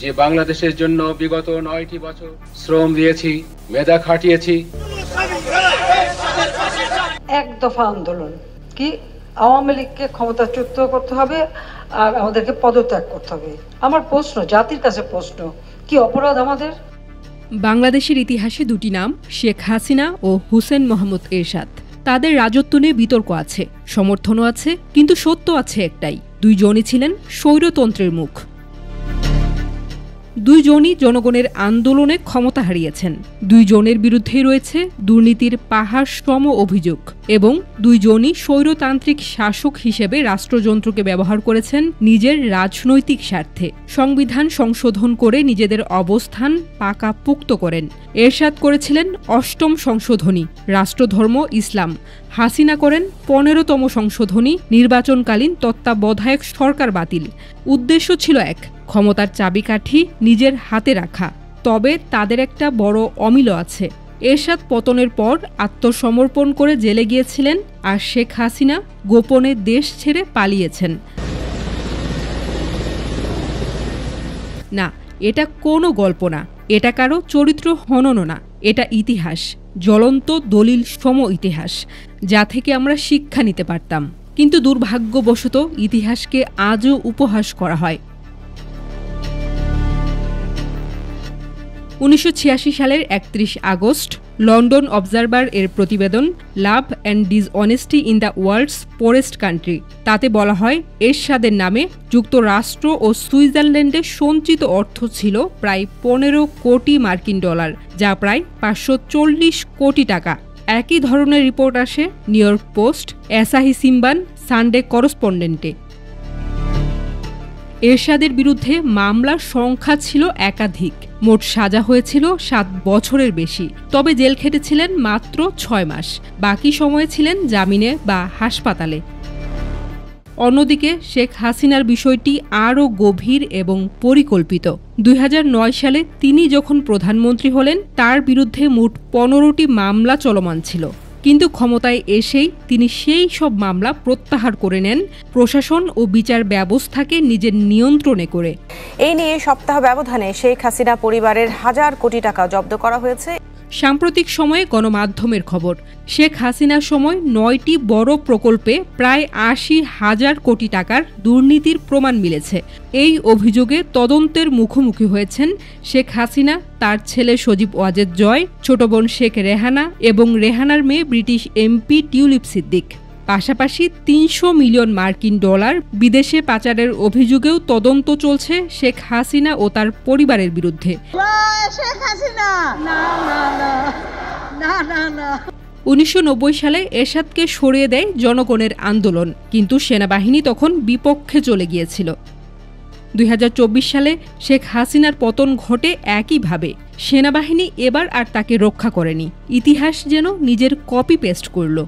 যে বাংলাদেশের জন্য বিগত 9টি বছর শ্রম দিয়েছি, মেধা খাটিয়েছি। এক দফা আন্দোলন কি আওয়ামী লীগকে ক্ষমতাচ্যুত করতে হবে আর আমাদেরকে পদত্যাগ করতে হবে। আমার প্রশ্ন, জাতির কাছে প্রশ্ন, কি অপরাধ আমাদের? বাংলাদেশের ইতিহাসে দুটি নাম, শেখ হাসিনা ও হুসেন মোহাম্মদ এরশাদ। তাদের রাজত্ব নিয়ে বিতর্ক আছে, সমর্থনও আছে, কিন্তু সত্য আছে একটাই, দুইজনই ছিলেন স্বৈরতন্ত্রের মুখ। দুইজনই জনগণের আন্দোলনে ক্ষমতা হারিয়েছেন। দুইজনের বিরুদ্ধেই রয়েছে দুর্নীতির পাহাড় সম অভিযোগ এবং দুইজনই স্বৈরতান্ত্রিক শাসক হিসেবে রাষ্ট্রযন্ত্রকে ব্যবহার করেছেন নিজের রাজনৈতিক স্বার্থে। সংবিধান সংশোধন করে নিজেদের অবস্থান পাকাপোক্ত করেন। এরশাদ করেছিলেন 8ম সংশোধনী, রাষ্ট্রধর্ম ইসলাম। হাসিনা করেন 15তম সংশোধনী, নির্বাচনকালীন তত্ত্বাবধায়ক সরকার বাতিল। উদ্দেশ্য ছিল এক, ক্ষমতার চাবিকাঠি নিজের হাতে রাখা। তবে তাদের একটা বড় অমিল আছে। এরশাদ পতনের পর আত্মসমর্পণ করে জেলে গিয়েছিলেন, আর শেখ হাসিনা গোপনে দেশ ছেড়ে পালিয়েছেন। না, এটা কোনো গল্প না, এটা কারো চরিত্র হনন না, এটা ইতিহাস, জ্বলন্ত দলিল সম ইতিহাস, যা থেকে আমরা শিক্ষা নিতে পারতাম। কিন্তু দুর্ভাগ্যবশত ইতিহাসকে আজও উপহাস করা হয়। 1986 সালের 31 আগস্ট লন্ডন অবজারভার এর প্রতিবেদন love and dishonesty in the world's poorest country, তাতে বলা হয় এরশাদের নামে যুক্তরাষ্ট্র ও সুইজারল্যান্ডে সঞ্চিত অর্থ ছিল প্রায় 15 কোটি মার্কিন ডলার, যা প্রায় 540 কোটি টাকা। একই ধরনের রিপোর্ট আসে নিউ ইয়র্ক পোস্ট, অ্যাসাহি সিম্বান, সানডে করসপন্ডেন্টে। এরশাদের বিরুদ্ধে মামলার সংখ্যা ছিল একাধিক, মোট সাজা হয়েছিল 7 বছরের বেশি, তবে জেল খেটেছিলেন মাত্র 6 মাস, বাকি সময়ে ছিলেন জামিনে বা হাসপাতালে। অন্যদিকে শেখ হাসিনার বিষয়টি আরও গভীর এবং পরিকল্পিত। 2009 সালে তিনি যখন প্রধানমন্ত্রী হলেন, তার বিরুদ্ধে মোট 15টি মামলা চলমান ছিল, কিন্তু ক্ষমতায় এসেই তিনি সেই সব মামলা প্রত্যাহার করে নেন, প্রশাসন ও বিচার ব্যবস্থাকে নিজের নিয়ন্ত্রণে করে। এই নিয়ে সপ্তাহ ব্যবধানে শেখ হাসিনা পরিবারের হাজার কোটি টাকা জব্দ করা হয়েছে। সাম্প্রতিক সময়ে গণমাধ্যমের খবর, শেখ হাসিনার সময় 9টি বড় প্রকল্পে প্রায় 80,000 কোটি টাকার দুর্নীতির প্রমাণ মিলেছে। এই অভিযোগে তদন্তের মুখোমুখি হয়েছেন শেখ হাসিনা, তার ছেলে সজীব ওয়াজেদ জয়, ছোট বোন শেখ রেহানা এবং রেহানার মেয়ে ব্রিটিশ এমপি টিউলিপ সিদ্দিক। পাশাপাশি 300 মিলিয়ন মার্কিন ডলার বিদেশে পাচারের অভিযোগেও তদন্ত চলছে শেখ হাসিনা ও তার পরিবারের বিরুদ্ধে। 1990 সালে এরশাদকে সরিয়ে দেয় জনগণের আন্দোলন, কিন্তু সেনাবাহিনী তখন বিপক্ষে চলে গিয়েছিল। 2024 সালে শেখ হাসিনার পতন ঘটে একইভাবে। সেনাবাহিনী এবার আর তাকে রক্ষা করেনি, ইতিহাস যেন নিজের কপি পেস্ট করল।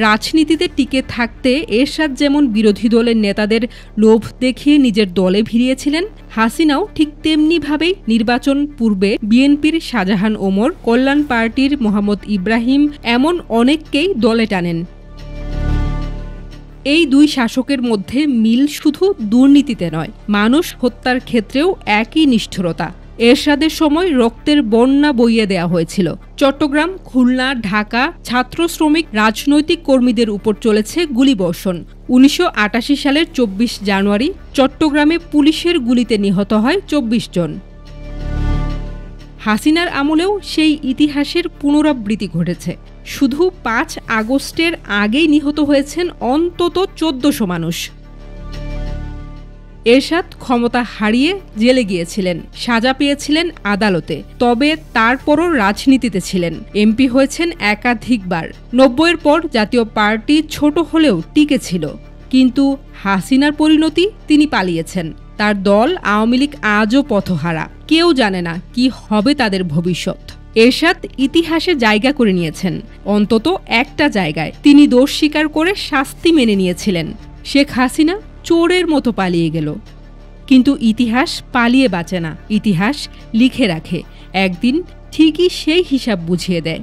রাজনীতিতে টিকে থাকতে এরশাদ যেমন বিরোধী দলের নেতাদের লোভ দেখিয়ে নিজের দলে ভিড়িয়েছিলেন, হাসিনাও ঠিক তেমনিভাবেই নির্বাচন পূর্বে বিএনপির শাহজাহান ওমর, কল্যাণ পার্টির মোহাম্মদ ইব্রাহিম এমন অনেককেই দলে টানেন। এই দুই শাসকের মধ্যে মিল শুধু দুর্নীতিতে নয়, মানুষ হত্যার ক্ষেত্রেও একই নিষ্ঠুরতা। এরশাদের সময় রক্তের বন্যা বইয়ে দেয়া হয়েছিল। চট্টগ্রাম, খুলনা, ঢাকা ছাত্র শ্রমিক রাজনৈতিক কর্মীদের উপর চলেছে গুলিবর্ষণ। 1988 সালের 24 জানুয়ারি চট্টগ্রামে পুলিশের গুলিতে নিহত হয় 24 জন। হাসিনার আমলেও সেই ইতিহাসের পুনরাবৃত্তি ঘটেছে। শুধু 5 আগস্টের আগেই নিহত হয়েছেন অন্তত 1400 মানুষ। এরশাদ ক্ষমতা হারিয়ে জেলে গিয়েছিলেন, সাজা পেয়েছিলেন আদালতে, তবে তারপরও রাজনীতিতে ছিলেন। এমপি হয়েছেন একাধিকবার। 90-এর পর জাতীয় পার্টি ছোট হলেও টিকে ছিল, কিন্তু হাসিনার পরিণতি, তিনি পালিয়েছেন। তার দল আওয়ামী লীগ আজও পথহারা, কেউ জানে না কি হবে তাদের ভবিষ্যৎ। এরশাদ ইতিহাসে জায়গা করে নিয়েছেন, অন্তত একটা জায়গায়। তিনি দোষ স্বীকার করে শাস্তি মেনে নিয়েছিলেন। শেখ হাসিনা চোরের মতো পালিয়ে গেল, কিন্তু ইতিহাস পালিয়ে বাঁচে না, ইতিহাস লিখে রাখে। একদিন ঠিকই সেই হিসাব বুঝিয়ে দেয়।